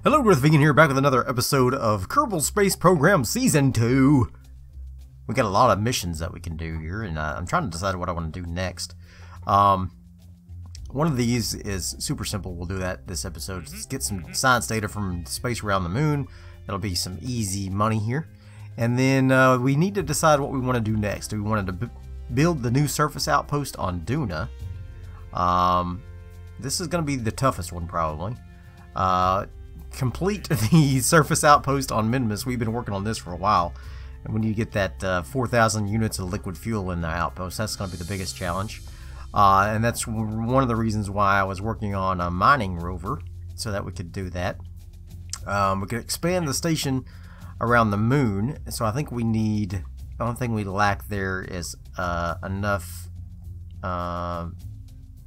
Hello, Darthvegan here, back with another episode of Kerbal Space Program Season 2. We got a lot of missions that we can do here, and I'm trying to decide what I want to do next. One of these is super simple. We'll do that this episode. Just get some science data from space around the moon. That'll be some easy money here. And then we need to decide what we want to do next. Do we want to build the new surface outpost on Duna? This is going to be the toughest one, probably. Complete the surface outpost on Minmus. We've been working on this for a while, and when you get that 4,000 units of liquid fuel in the outpost, that's going to be the biggest challenge. And that's one of the reasons why I was working on a mining rover, so that we could do that. We could expand the station around the moon, so I think we need, the only thing we lack there is enough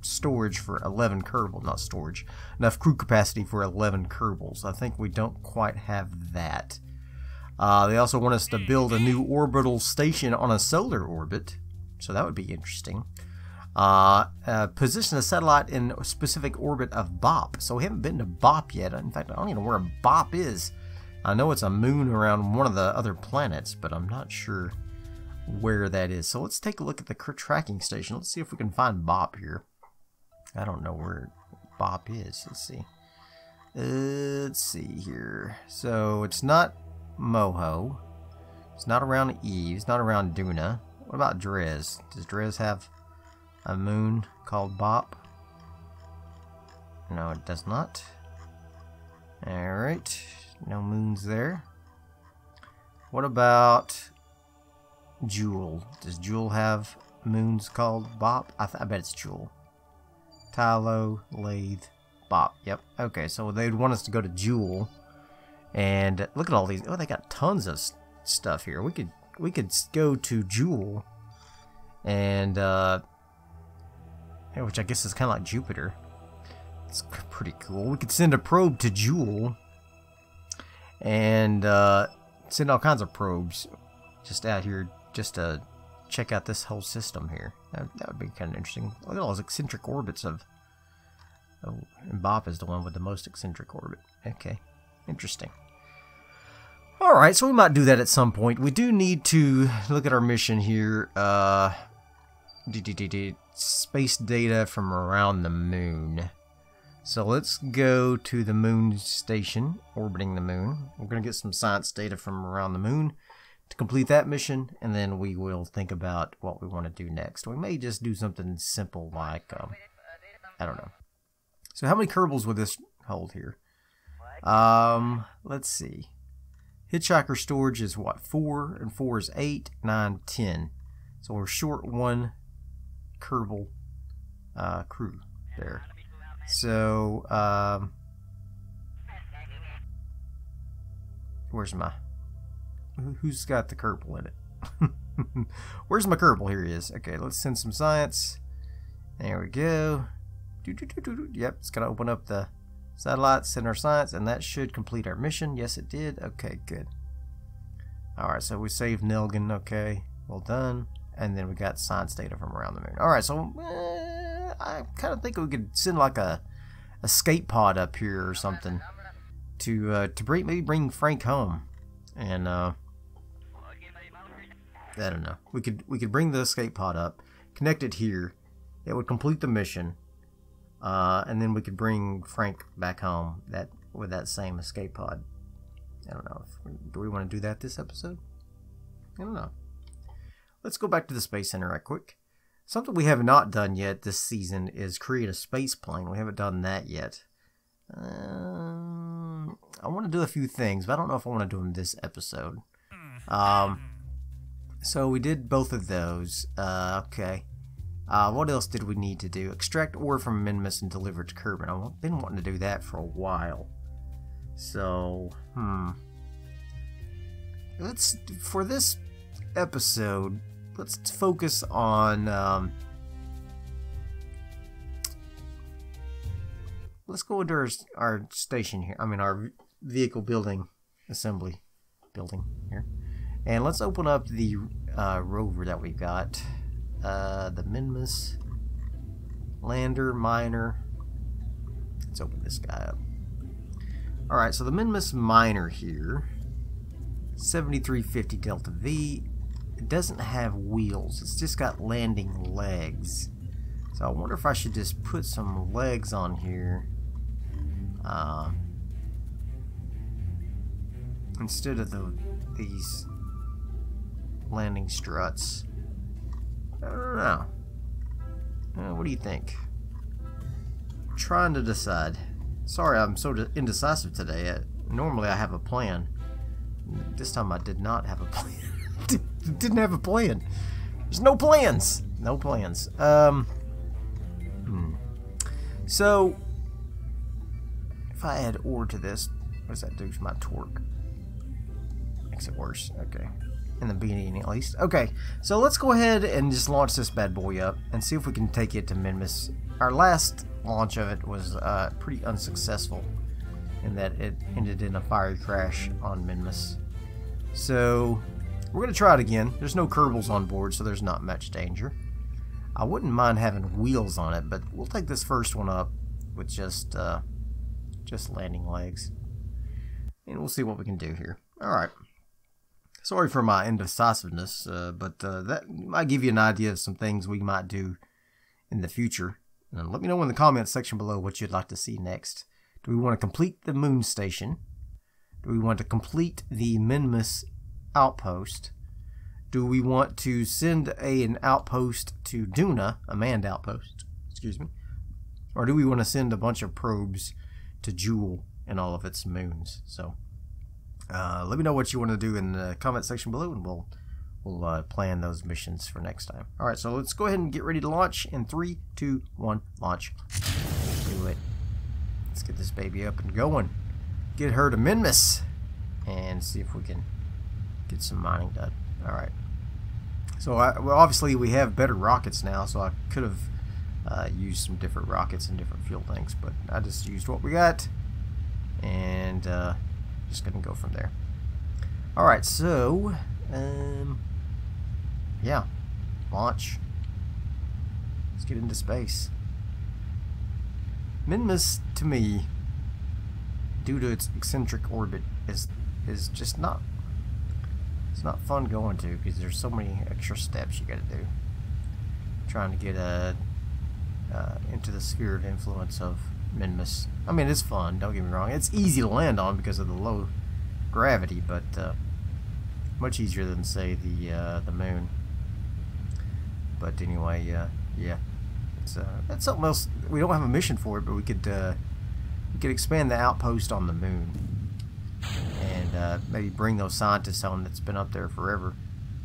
storage for 11 Kerbal, not storage, enough crew capacity for 11 Kerbals. I think we don't quite have that. They also want us to build a new orbital station on a solar orbit, so that would be interesting. Position a satellite in a specific orbit of BOP. So we haven't been to BOP yet. In fact, I don't even know where BOP is. I know it's a moon around one of the other planets, but I'm not sure where that is. So let's take a look at the tracking station. Let's see if we can find BOP here. I don't know where BOP is. Let's see. Let's see here. So it's not Moho. It's not around Eve. It's not around Duna. What about Drez? Does Drez have a moon called BOP? No, it does not. Alright. No moons there. What about Jewel? Does Jewel have moons called BOP? I bet it's Jewel. Tylo, Lathe, BOP. Yep. Okay, so they'd want us to go to Jewel, and look at all these. Oh, they got tons of stuff here. We could go to Jewel, and which I guess is kind of like Jupiter. It's pretty cool. We could send a probe to Jewel, and send all kinds of probes just out here just to check out this whole system here. That would be kind of interesting. Look at all those eccentric orbits of... Oh, and BOP is the one with the most eccentric orbit. Okay, interesting. Alright, so we might do that at some point. We do need to look at our mission here. Space data from around the moon. So let's go to the moon station, orbiting the moon. We're going to get some science data from around the moon to complete that mission, and then we will think about what we want to do next. We may just do something simple like, I don't know. So how many Kerbals would this hold here? Let's see. Hitchhiker storage is what? 4, and 4 is 8, 9, 10. So we're short 1 Kerbal crew there. So, where's my... Who's got the Kerbal in it? Where's my Kerbal? Here he is. Okay, let's send some science. There we go. Yep, it's going to open up the satellite, send our science, and that should complete our mission. Yes, it did. Okay, good. Alright, so we saved Nelgan. Okay, well done. And then we got science data from around the moon. Alright, so I kind of think we could send like a escape pod up here or something to maybe bring Frank home. And I don't know. We could bring the escape pod up, connect it here. It would complete the mission, and then we could bring Frank back home with that same escape pod. I don't know. Do we want to do that this episode? I don't know. Let's go back to the Space Center right quick. Something we have not done yet this season is create a space plane. We haven't done that yet. I want to do a few things, but I don't know if I want to do them this episode. So we did both of those. Okay. What else did we need to do? Extract ore from Minmus and deliver it to Kerbal. I've been wanting to do that for a while. So, for this episode, let's focus on, let's go into our station here. I mean, our vehicle building assembly building here. And let's open up the rover that we've got. The Minmus lander miner. Let's open this guy up. Alright, so the Minmus miner here, 7350 DeltaV, it doesn't have wheels. It's just got landing legs. So I wonder if I should just put some legs on here instead of these landing struts. I don't know. What do you think? I'm trying to decide. Sorry, I'm so indecisive today. Normally I have a plan. This time I did not have a plan. Didn't have a plan. There's no plans. No plans. So if I add ore to this, what does that do to my torque? Makes it worse. Okay. In the beginning, at least. Okay. So let's go ahead and just launch this bad boy up and see if we can take it to Minmus. Our last launch of it was pretty unsuccessful in that it ended in a fiery crash on Minmus. So we're going to try it again. There's no Kerbals on board, so there's not much danger. I wouldn't mind having wheels on it, but we'll take this first one up with just landing legs. And we'll see what we can do here. Alright. Sorry for my indecisiveness, but that might give you an idea of some things we might do in the future. And let me know in the comments section below what you'd like to see next. Do we want to complete the moon station? Do we want to complete the Minmus outpost? Do we want to send an outpost to Duna, a manned outpost, excuse me? Or do we want to send a bunch of probes to Jewel and all of its moons? So let me know what you want to do in the comment section below, and we'll plan those missions for next time. Alright, so let's go ahead and get ready to launch in 3, 2, 1, launch. Do it. Let's get this baby up and going. Get her to Minmus and see if we can get some mining done. Alright. So well, obviously we have better rockets now, so I could have used some different rockets and different fuel tanks, but I just used what we got and just gonna go from there. Alright, so yeah, launch. Let's get into space. Minmus, to me, due to its eccentric orbit, is just not, it's not fun going to, because there's so many extra steps you gotta do trying to get into the sphere of influence of Minmus. I mean, it's fun, don't get me wrong. It's easy to land on because of the low gravity, but much easier than, say, the moon. But anyway, yeah, that's something else. We don't have a mission for it, but we could expand the outpost on the moon and maybe bring those scientists on that's been up there forever.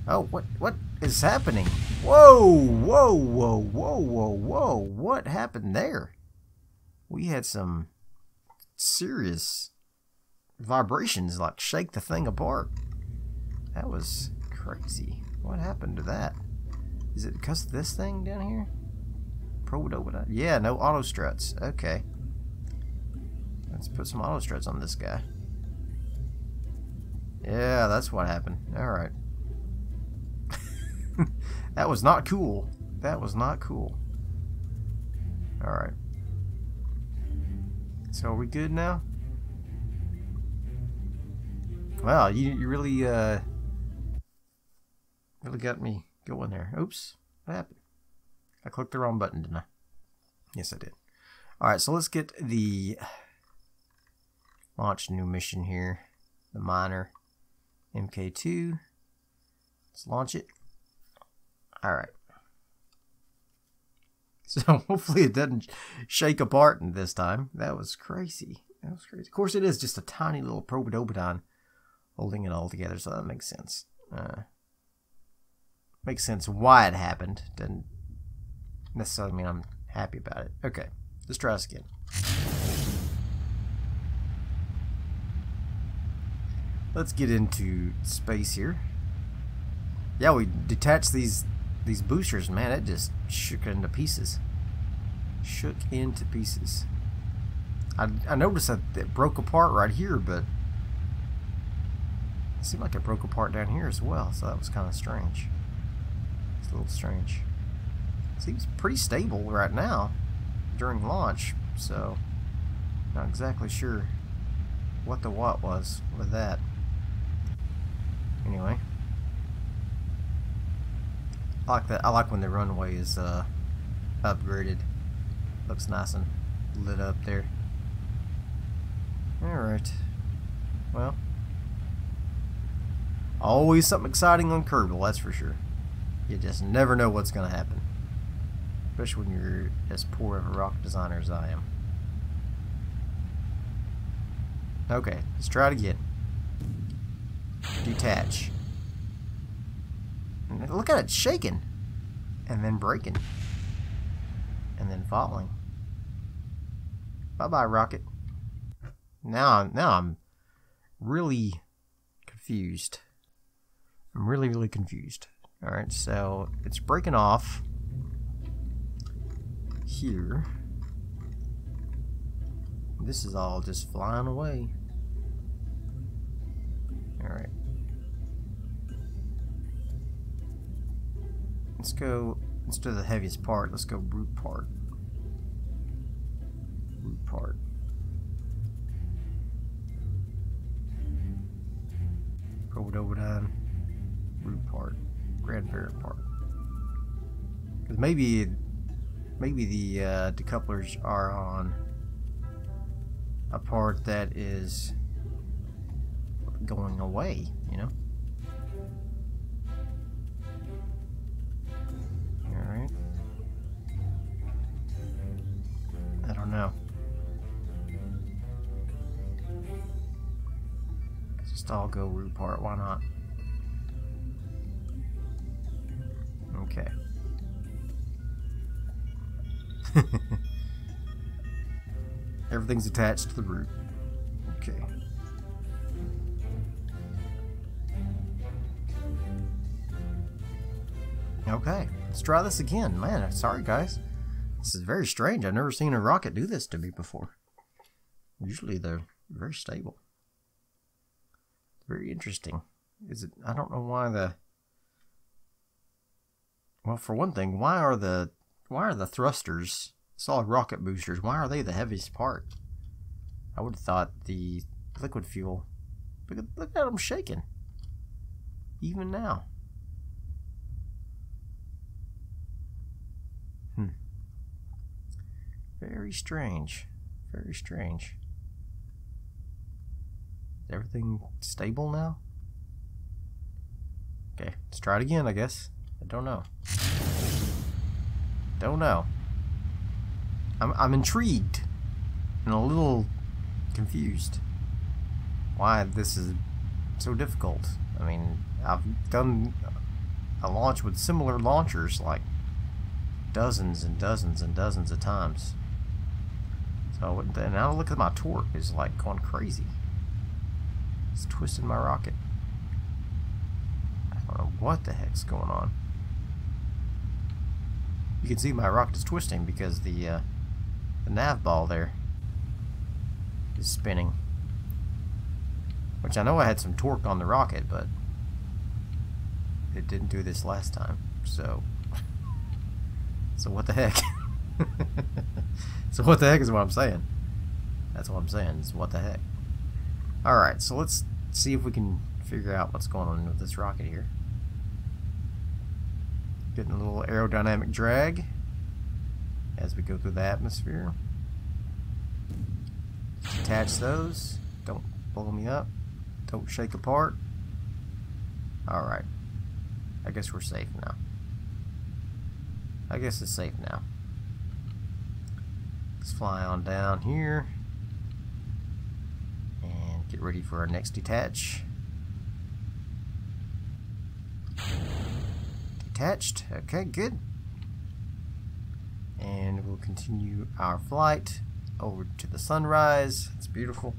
Oh, what is happening? Whoa, whoa, whoa, whoa, whoa, whoa! What happened there? We had some serious vibrations, like shake the thing apart. That was crazy. What happened to that? Is it because of this thing down here? Yeah, no auto struts. Okay. Let's put some auto struts on this guy. Yeah, that's what happened. Alright. That was not cool. That was not cool. Alright. So are we good now? Wow, you really really got me going there. Oops. What happened? I clicked the wrong button, didn't I? Yes, I did. Alright, so let's get the launch new mission here. The miner. MK2. Let's launch it. Alright. So hopefully it doesn't shake apart this time. That was crazy. That was crazy. Of course, it is just a tiny little Probodobodon holding it all together, so that makes sense. Makes sense why it happened. Doesn't necessarily mean I'm happy about it. Okay, let's try this again. Let's get into space here. Yeah, we detached these boosters. Man, it just shook into pieces. Shook into pieces. I noticed that it broke apart right here, but it seemed like it broke apart down here as well, so that was kind of strange. It's a little strange. Seems pretty stable right now during launch, so not exactly sure what the what was with that. Anyway, I like that. I like when the runway is upgraded. Looks nice and lit up there. Alright. Well, always something exciting on Kerbal, that's for sure. You just never know what's going to happen. Especially when you're as poor of a rocket designer as I am. Okay, let's try it again. Detach. And look at it shaking. And then breaking. And then falling. Bye-bye, rocket. Now I'm really confused. I'm really confused. Alright, so it's breaking off here. This is all just flying away. Alright. Let's go, instead of the heaviest part, let's go root part. Root part. Forward overtime. Root part. Grandparent part. Because maybe the decouplers are on a part that is going away, you know? Alright. I don't know. Just all go root part, why not? Okay. Everything's attached to the root. Okay. Okay, let's try this again. Man, sorry guys. This is very strange. I've never seen a rocket do this to me before. Usually they're very stable. Very interesting. Is it? I don't know why the... Well, for one thing, why are the thrusters, solid rocket boosters, why are they the heaviest part? I would have thought the liquid fuel. Look at them shaking. Even now. Very strange. Very strange. Is everything stable now? Okay, let's try it again, I guess. I don't know. Don't know. I'm intrigued and a little confused why this is so difficult. I mean, I've done a launch with similar launchers like dozens and dozens and dozens of times. So now look at my torque is like going crazy. It's twisting my rocket. I don't know what the heck's going on. You can see my rocket is twisting because the nav ball there is spinning. Which I know I had some torque on the rocket, but it didn't do this last time. So what the heck? So what the heck is what I'm saying. That's what I'm saying, is what the heck. Alright, so let's see if we can figure out what's going on with this rocket here. Getting a little aerodynamic drag as we go through the atmosphere. Detach those. Don't blow me up. Don't shake apart. Alright. I guess we're safe now. I guess it's safe now. Let's fly on down here and get ready for our next detach. Detached. Okay, good. And we'll continue our flight over to the sunrise. It's beautiful.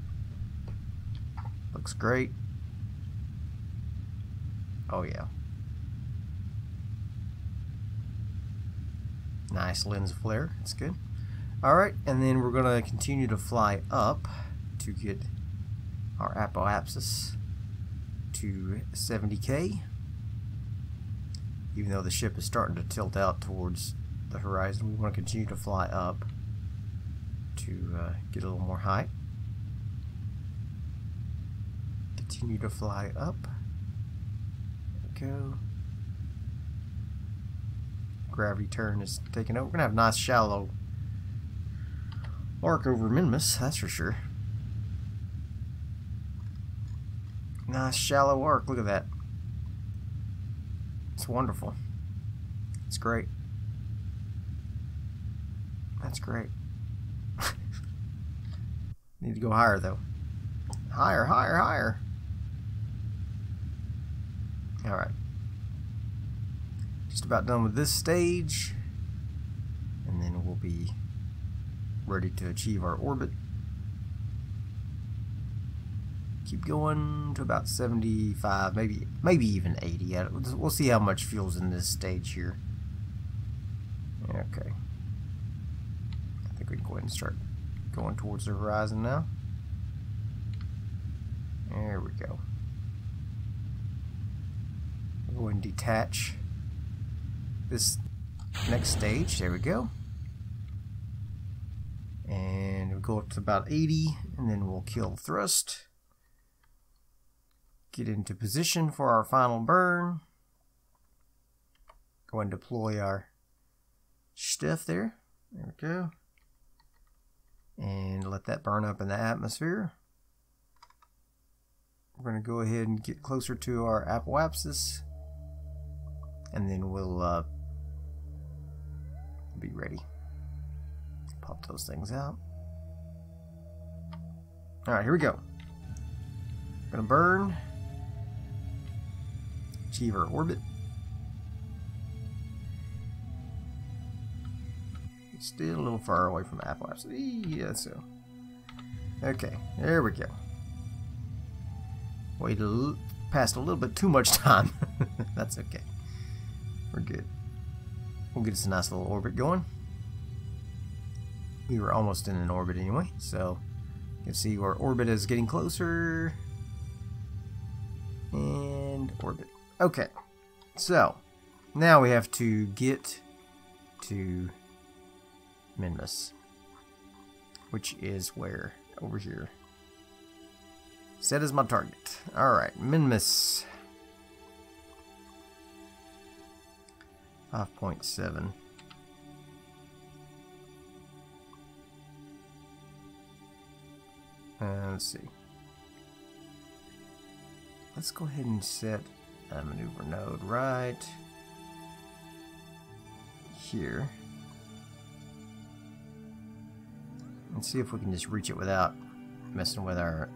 Looks great. Oh yeah. Nice lens flare. That's good. Alright, and then we're going to continue to fly up to get our apoapsis to 70K. Even though the ship is starting to tilt out towards the horizon, we want to continue to fly up to get a little more height. Continue to fly up. There we go. Gravity turn is taking over. We're gonna have a nice shallow arc over Minmus, that's for sure. Nice shallow arc, look at that. It's wonderful. It's great. That's great. Need to go higher though. Higher, higher, higher. Alright. Just about done with this stage. And then we'll be ready to achieve our orbit. Keep going to about 75, maybe even 80. We'll see how much fuel's in this stage here. Okay. I think we can go ahead and start going towards the horizon now. There we go. We'll go ahead and detach this next stage. There we go. And we'll go up to about 80, and then we'll kill thrust. Get into position for our final burn. Go and deploy our stuff there. There we go. And let that burn up in the atmosphere. We're going to go ahead and get closer to our apoapsis. And then we'll be ready. Pop those things out. Alright, here we go. Gonna burn. Achieve our orbit. Still a little far away from apoapsis. Yeah, so. Okay, there we go. Waited past a little bit too much time. That's okay. We're good. We'll get us a nice little orbit going. We were almost in an orbit anyway, so you can see our orbit is getting closer. And orbit. Okay, so now we have to get to Minmus, which is where? Over here. Set as my target. Alright, Minmus. 5.7. Let's see. Let's go ahead and set a maneuver node right here. And see if we can just reach it without messing with our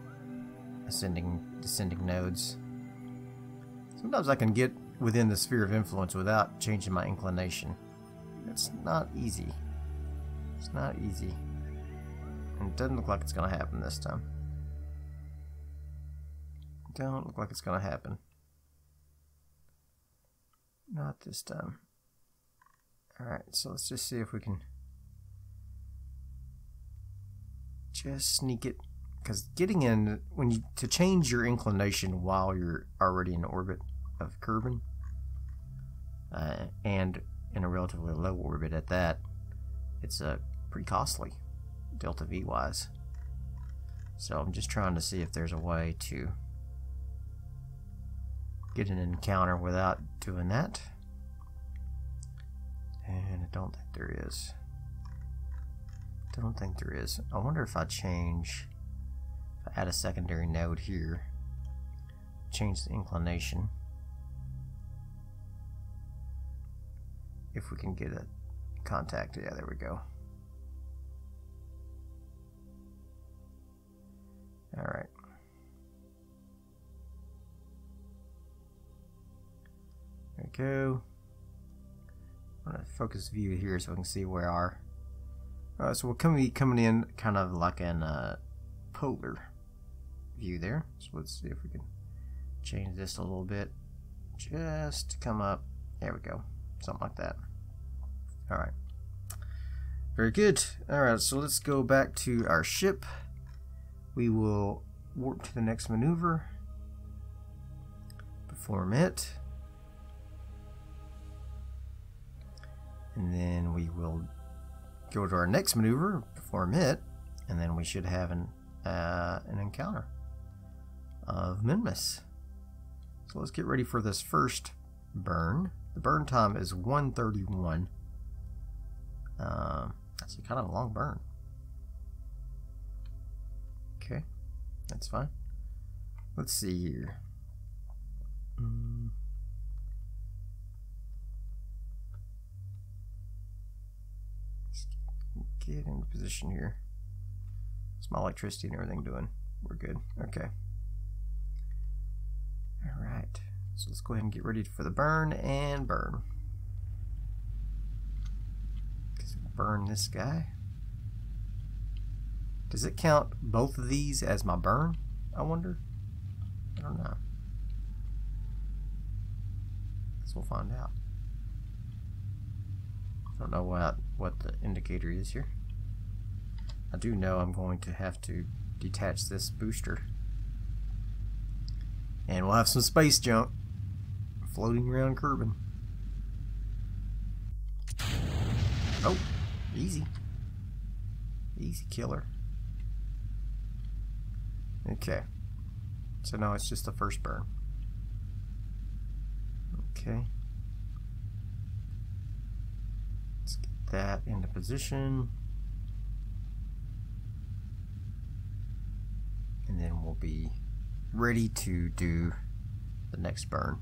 descending nodes. Sometimes I can get within the sphere of influence without changing my inclination. It's not easy. It's not easy. And it doesn't look like it's going to happen this time. Don't look like it's going to happen. Not this time. Alright, so let's just see if we can just sneak it. Because getting in, to change your inclination while you're already in orbit of Kerbal, and in a relatively low orbit at that, it's pretty costly, DeltaV wise. So I'm just trying to see if there's a way to get an encounter without doing that. And I don't think there is. Don't think there is. I wonder if I add a secondary node here, change the inclination, if we can get a contact. Yeah, there we go. Alright. There we go. I'm going to focus view here so we can see where our... so we'll be coming in kind of like an polar view there. So let's see if we can change this a little bit. Just to come up. There we go. Something like that. Alright. Very good. Alright, so let's go back to our ship. We will warp to the next maneuver. Perform it. And then we will go to our next maneuver, perform it, and then we should have an encounter. of Minmus. So let's get ready for this first burn. The burn time is 1:31. That's kind of a long burn. Okay, that's fine. Let's see here. Let's get into position here. What's my electricity and everything doing? We're good. Okay. Alright. So let's go ahead and get ready for the burn and burn. Burn this guy. Does it count both of these as my burn? I wonder. I don't know. Guess we'll find out. I don't know what the indicator is here. I do know I'm going to have to detach this booster. And we'll have some space junk floating around Kerbal. Oh, easy. Easy killer. Okay. So now it's just the first burn. Okay. Let's get that into position. And then we'll be ready to do the next burn.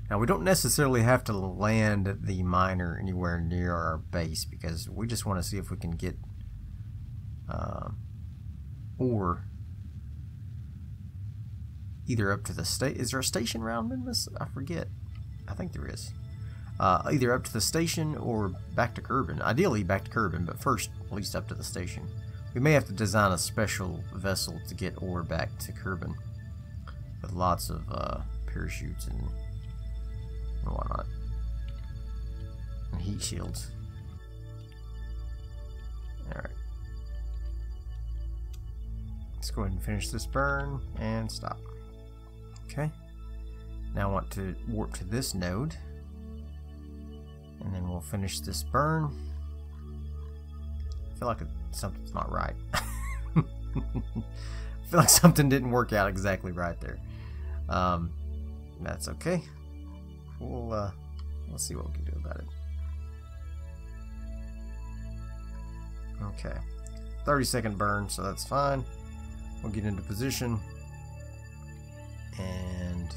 Now we don't necessarily have to land the miner anywhere near our base because we just want to see if we can get ore either up to the station. Is there a station around Minmus? I forget. I think there is. Either up to the station or back to Kerbal. Ideally back to Kerbal, but first at least up to the station. We may have to design a special vessel to get ore back to Kerbal with lots of parachutes and whatnot, and heat shields. Alright. Let's go ahead and finish this burn and stop. Okay. Now I want to warp to this node, and then we'll finish this burn. I feel like something's not right. I feel like something didn't work out exactly right there. That's okay. We'll see what we can do about it. Okay. 30-second burn, so that's fine. We'll get into position. And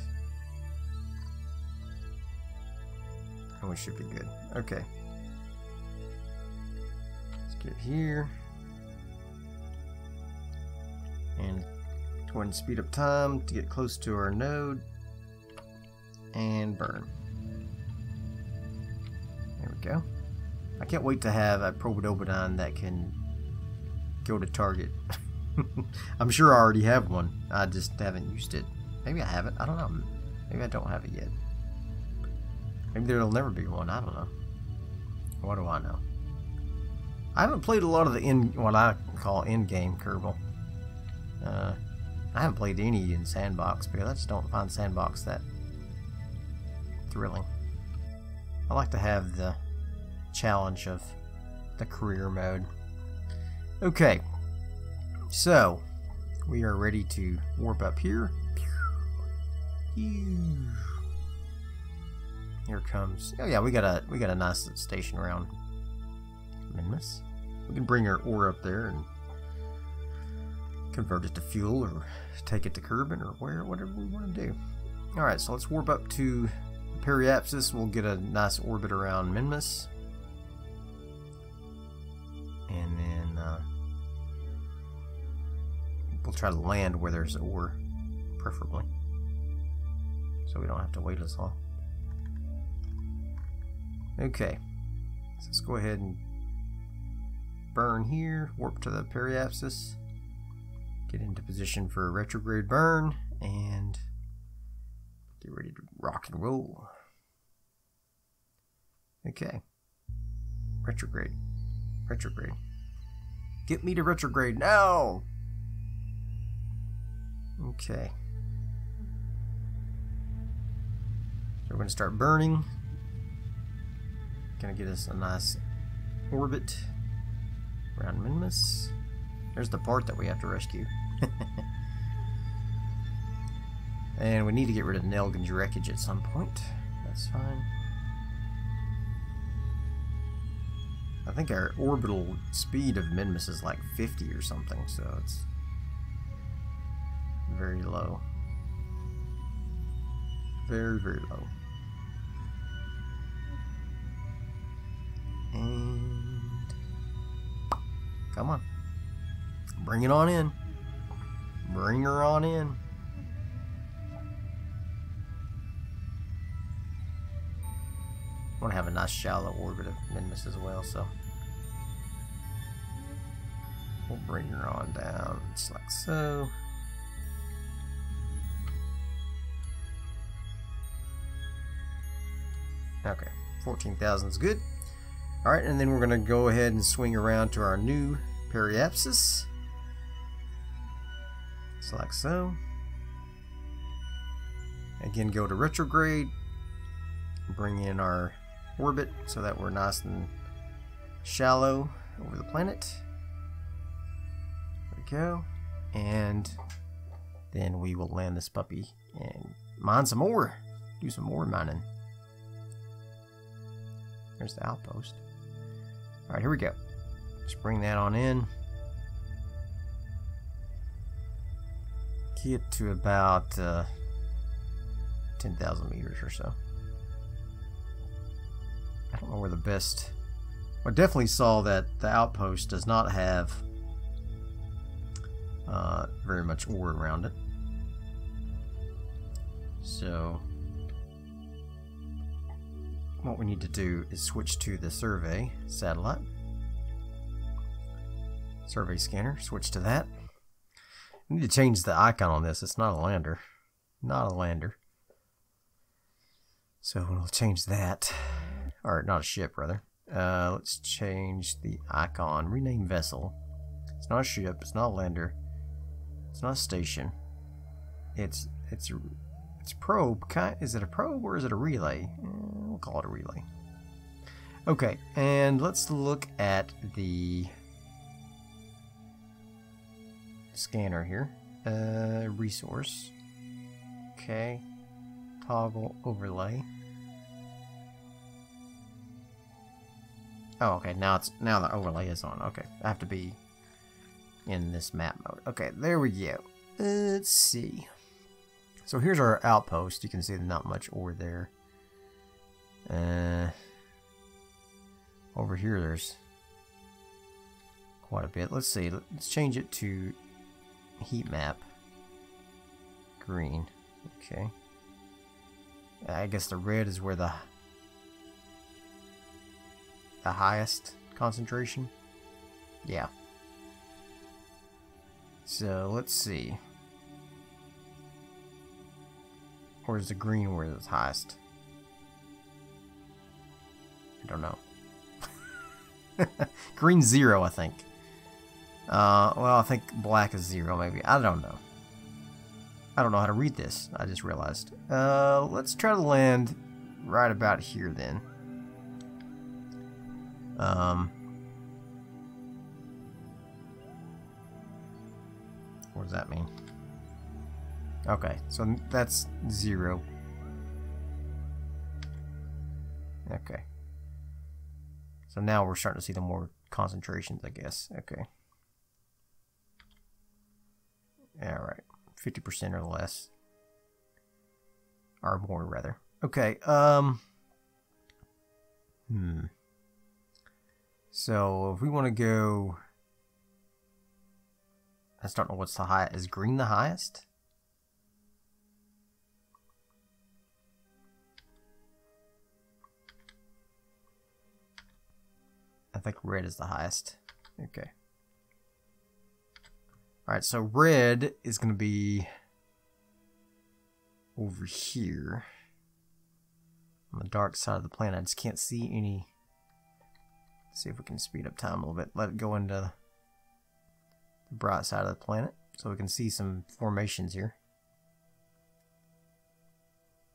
we should be good. Okay. Let's get here. And go ahead and speed up time to get close to our node. And burn. There we go. I can't wait to have a Probodobodyne that can go to target. I'm sure I already have one. I just haven't used it. Maybe I haven't. I don't know. Maybe I don't have it yet. Maybe there'll never be one. I don't know. What do I know? I haven't played a lot of the what I call in-game Kerbal. I haven't played any in Sandbox because I just don't find Sandbox that thrilling. I like to have the challenge of the career mode. Okay, so we are ready to warp up here. Here comes. Oh yeah, we got a nice station around Minmus. We can bring our ore up there and convert it to fuel or take it to Kerbal or whatever we want to do. All right, so let's warp up to Periapsis. We'll get a nice orbit around Minmus, and then we'll try to land where there's ore, preferably, so we don't have to wait as long. Okay, so let's go ahead and burn here, warp to the Periapsis, get into position for a retrograde burn, and get ready to rock and roll. Okay. Retrograde. Retrograde. Get me to retrograde now! Okay. So we're going to start burning. Gonna get us a nice orbit around Minmus. There's the part that we have to rescue. And we need to get rid of Nelgan's wreckage at some point. That's fine. I think our orbital speed of Minmus is like 50 or something, so it's very low. Very, very low. And come on. Bring it on in. Bring her on in. I want to have a nice shallow orbit of Minmus as well, so we'll bring her on down just like so. Okay, 14,000 is good. Alright, and then we're going to go ahead and swing around to our new periapsis. Just like so. Again, go to retrograde. Bring in our orbit so that we're nice and shallow over the planet. There we go. And then we will land this puppy and mine some more. Do some more mining. There's the outpost. Alright, here we go. Just bring that on in. Get to about 10,000 meters or so. I don't know where the best... I definitely saw that the outpost does not have very much ore around it. So what we need to do is switch to the survey satellite. Survey scanner, switch to that. We need to change the icon on this. It's not a lander. Not a lander. So we'll change that. Or not a ship, rather. Let's change the icon. Rename vessel. It's not a ship. It's not a lander. It's not a station. It's probe. Is it a probe or is it a relay? We'll call it a relay. Okay, and let's look at the scanner here. Resource. Okay. Toggle overlay. Oh, okay. Now the overlay is on. Okay, I have to be in this map mode. Okay, there we go. Let's see. So here's our outpost. You can see there's not much ore there. Over here there's quite a bit. Let's see. Let's change it to heat map. Green. Okay. I guess the red is where the highest concentration. Yeah. So let's see. Where's the green where it's highest? I don't know. Green 0, I think. Well, I think black is 0, maybe. I don't know. I don't know how to read this. I just realized. Let's try to land right about here then. What does that mean? Okay, so that's 0. Okay. So now we're starting to see the more concentrations, I guess. Okay. Alright. 50% or less. Or more, rather. Okay, So, if we want to go... I just don't know what's the highest. Is green the highest? I think red is the highest. Okay. Alright, so red is going to be over here. On the dark side of the planet. I just can't see any... Let's see if we can speed up time a little bit. Let it go into the bright side of the planet so we can see some formations here.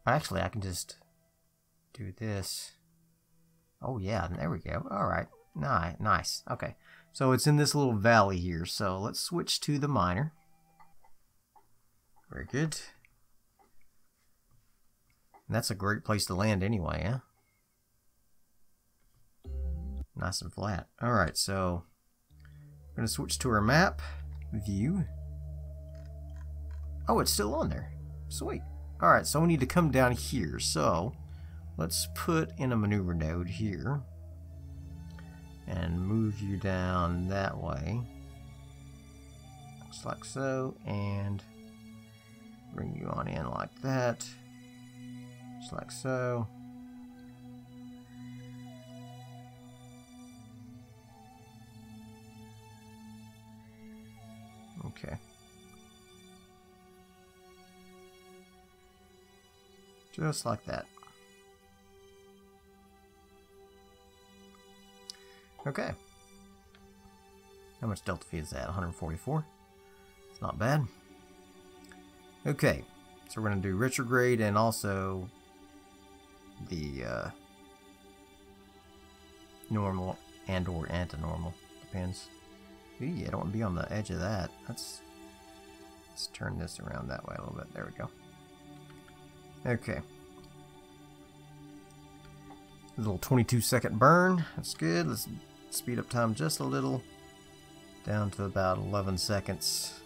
Actually, I can just do this. Oh yeah, there we go. Alright. Nice. Okay. So it's in this little valley here. So let's switch to the miner. Very good. And that's a great place to land anyway, huh? Nice and flat. Alright, so I'm going to switch to our map view. Oh, it's still on there. Sweet. Alright, so we need to come down here. So let's put in a maneuver node here and move you down that way. Just like so, and bring you on in like that. Just like so. Okay. Just like that. Okay. How much DeltaV is that? 144? It's not bad. Okay. So we're going to do retrograde and also the normal and or anti-normal. Depends. Ooh, I don't want to be on the edge of that. Let's turn this around that way a little bit. There we go. Okay. A little 22-second burn. That's good. Let's speed up time just a little. Down to about 11 seconds.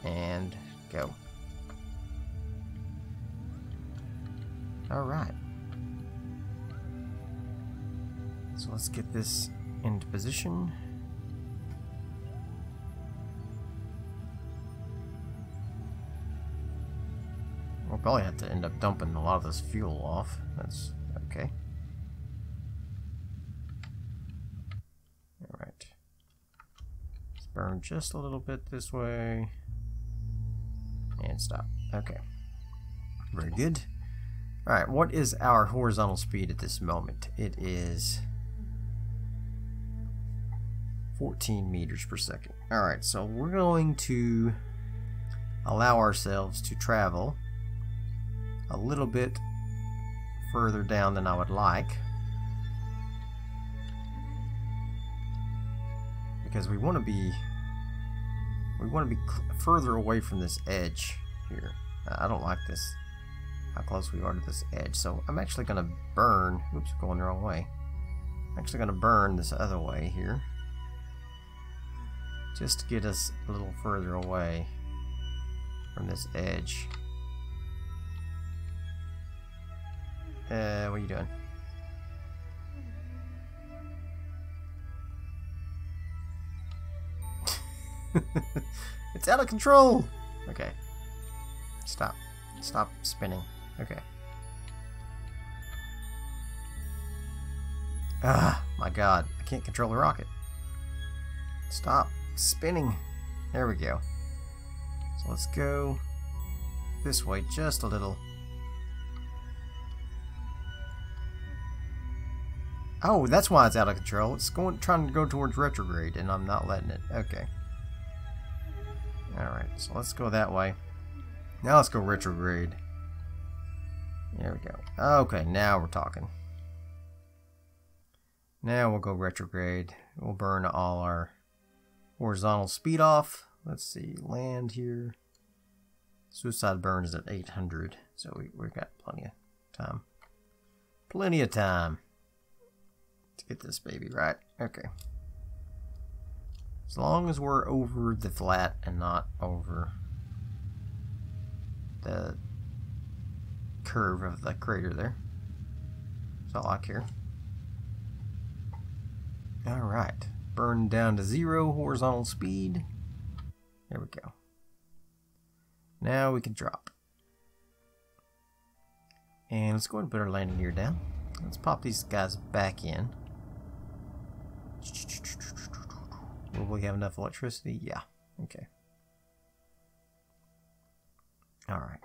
And go. Alright. So let's get this into position. We'll probably have to end up dumping a lot of this fuel off. That's okay. Alright. Let's burn just a little bit this way. And stop. Okay. Very good. Alright, what is our horizontal speed at this moment? It is 14 meters per second. Alright, so we're going to allow ourselves to travel a little bit further down than I would like, because we want to be further away from this edge here. I don't like this, how close we are to this edge, so I'm actually going to burn, oops, going the wrong way. I'm actually going to burn this other way here, just to get us a little further away from this edge. What are you doing? It's out of control! Okay. Stop. Stop spinning. Okay. Ah, my god. I can't control the rocket. Stop spinning. There we go. So let's go this way just a little. Oh, that's why it's out of control. It's trying to go towards retrograde, and I'm not letting it. Okay. Alright, so let's go that way. Now let's go retrograde. There we go. Okay, now we're talking. Now we'll go retrograde. We'll burn all our horizontal speed off. Let's see, land here. Suicide burn is at 800, so we've got plenty of time. Plenty of time to get this baby right. Okay. As long as we're over the flat and not over the curve of the crater there. That's all I care. Alright. Burn down to 0 horizontal speed. There we go. Now we can drop. And let's go ahead and put our landing gear down. Let's pop these guys back in. Will we have enough electricity? Yeah. Okay. Alright.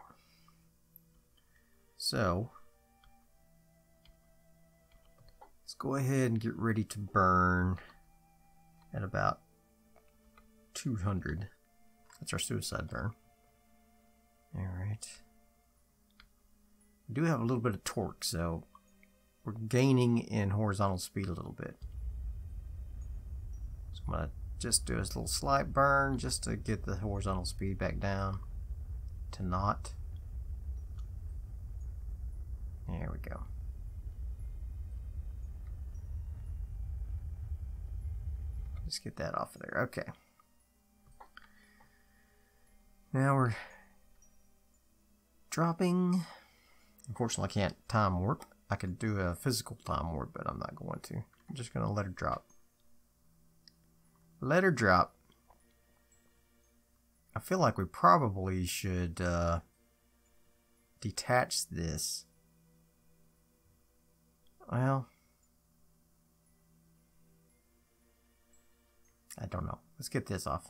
So, let's go ahead and get ready to burn at about 200. That's our suicide burn. Alright. We do have a little bit of torque, so we're gaining in horizontal speed a little bit. So I'm gonna just do a little slight burn just to get the horizontal speed back down to naught. There we go. Just get that off of there. Okay. Now we're dropping. Unfortunately, I can't time warp. I could do a physical time warp, but I'm not going to. I'm just going to let her drop. Let her drop. I feel like we probably should detach this. Well, I don't know. Let's get this off.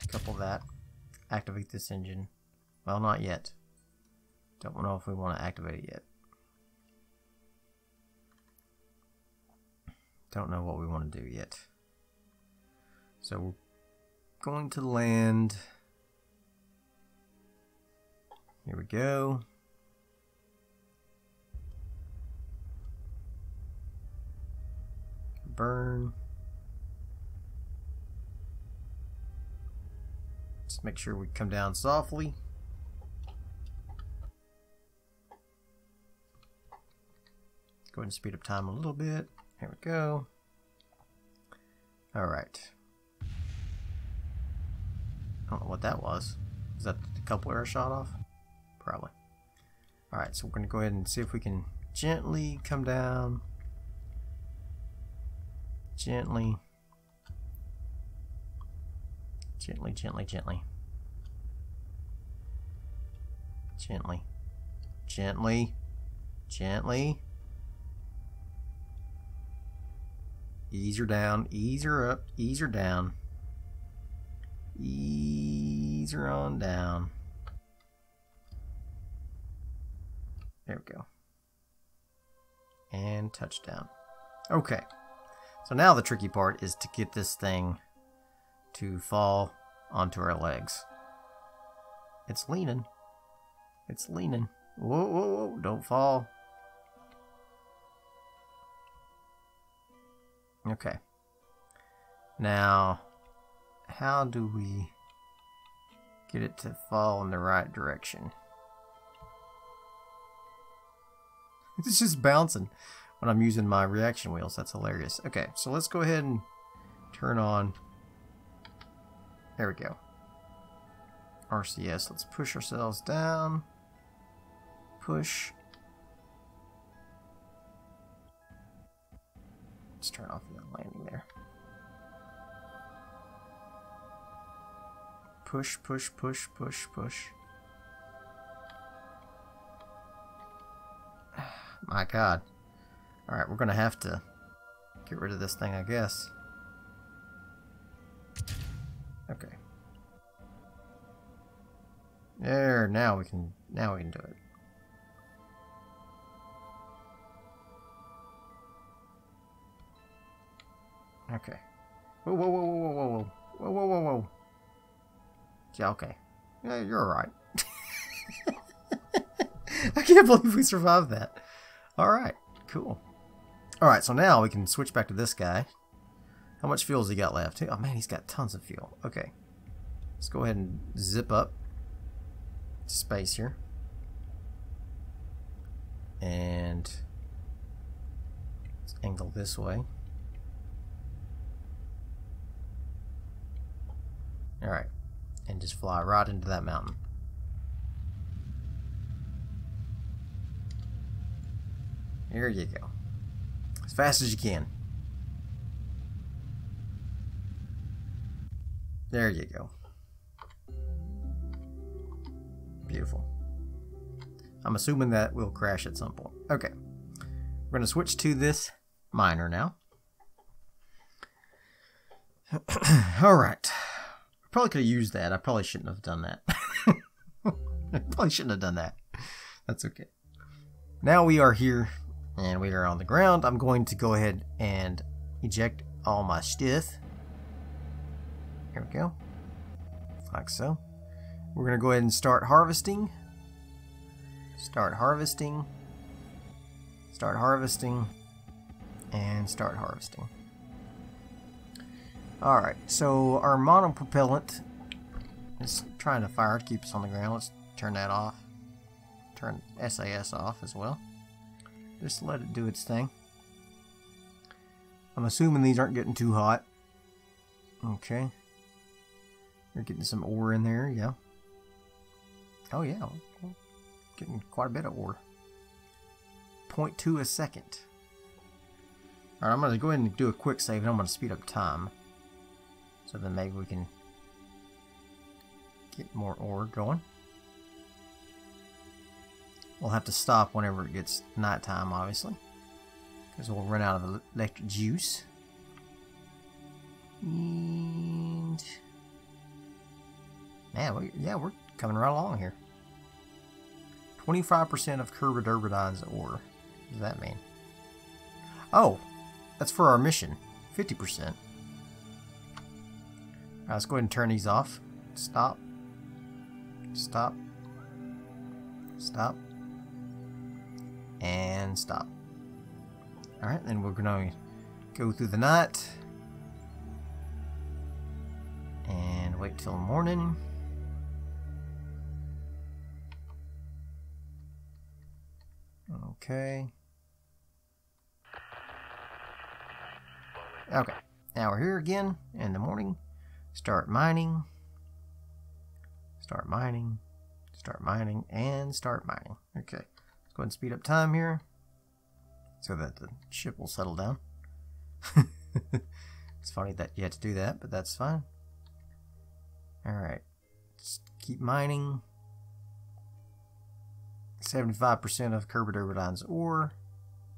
Couple that. Activate this engine. Well, not yet. Don't know if we want to activate it yet. Don't know what we want to do yet. So we're going to land. Here we go. Burn. Just make sure we come down softly. Go ahead and speed up time a little bit. Here we go. Alright. I don't know what that was. Is that the coupler I shot off? Probably. Alright, so we're going to go ahead and see if we can gently come down. Gently. Gently, gently, gently. Gently. Gently. Gently. Ease her down. Ease her up. Ease her down. Ease her on down. There we go. And touchdown. Okay. So now the tricky part is to get this thing to fall onto our legs. It's leaning. It's leaning. Whoa, whoa, whoa. Don't fall. Okay. Now, how do we get it to fall in the right direction? It's just bouncing when I'm using my reaction wheels. That's hilarious. Okay, so let's go ahead and turn on. There we go. RCS. Let's push ourselves down. Push. Let's turn off the landing there. Push, push, push, push, push. My God. Alright, we're going to have to get rid of this thing, I guess. Okay. There, now we can do it. Okay. Whoa, whoa, whoa, whoa, whoa, whoa, whoa, whoa, whoa, whoa. Yeah, okay. Yeah, you're alright. I can't believe we survived that. Alright, cool. Alright, so now we can switch back to this guy. How much fuel has he got left? Oh man, he's got tons of fuel. Okay. Let's go ahead and zip up space here. And let's angle this way. Alright. And just fly right into that mountain. Here you go. As fast as you can. There you go. Beautiful. I'm assuming that will crash at some point. Okay. We're going to switch to this miner now. Alright. Probably could have used that. I probably shouldn't have done that. I probably shouldn't have done that. That's okay. Now we are here and we are on the ground. I'm going to go ahead and eject all my stuff. Here we go. Like so. We're going to go ahead and start harvesting. Start harvesting. Start harvesting. And start harvesting. Alright, so our monopropellant is trying to fire. It keeps us on the ground. Let's turn that off. Turn SAS off as well. Just let it do its thing. I'm assuming these aren't getting too hot. Okay. You're getting some ore in there, yeah. Oh yeah, we're getting quite a bit of ore. 0.2 a second. Alright, I'm going to go ahead and do a quick save, and I'm going to speed up time. So then maybe we can get more ore going. We'll have to stop whenever it gets nighttime, obviously, because we'll run out of electric juice. And man, yeah, we're coming right along here. 25% of Kerbal ore. What does that mean? Oh, that's for our mission. 50%. Alright, let's go ahead and turn these off. Stop. Stop. Stop. And stop. Alright, then we're going to go through the night. And wait till morning. Okay. Okay. Now we're here again in the morning. Start mining. Start mining. Start mining. And start mining. Okay. Let's go ahead and speed up time here, so that the ship will settle down. It's funny that you had to do that, but that's fine. Alright. Just keep mining. 75% of Kerbal ore.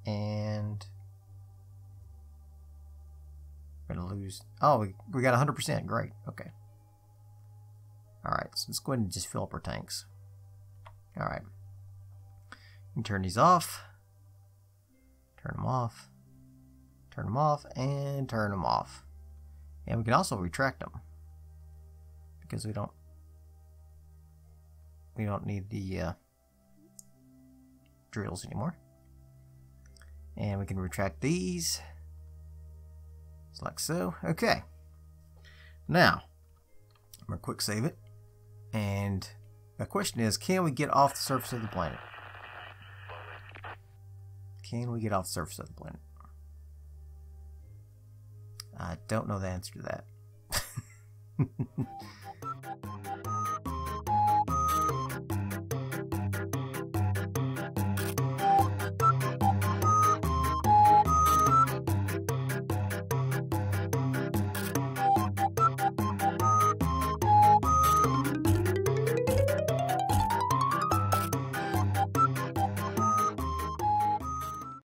And we're going to lose. Oh, we got 100%. Great. Okay. Alright, so let's go ahead and just fill up our tanks. Alright. You can turn these off. Turn them off. Turn them off. And turn them off. And we can also retract them, because we don't need the drills anymore. And we can retract these, just like so. Okay. Now, I'm going to quick save it. And the question is, can we get off the surface of the planet? Can we get off the surface of the planet? I don't know the answer to that.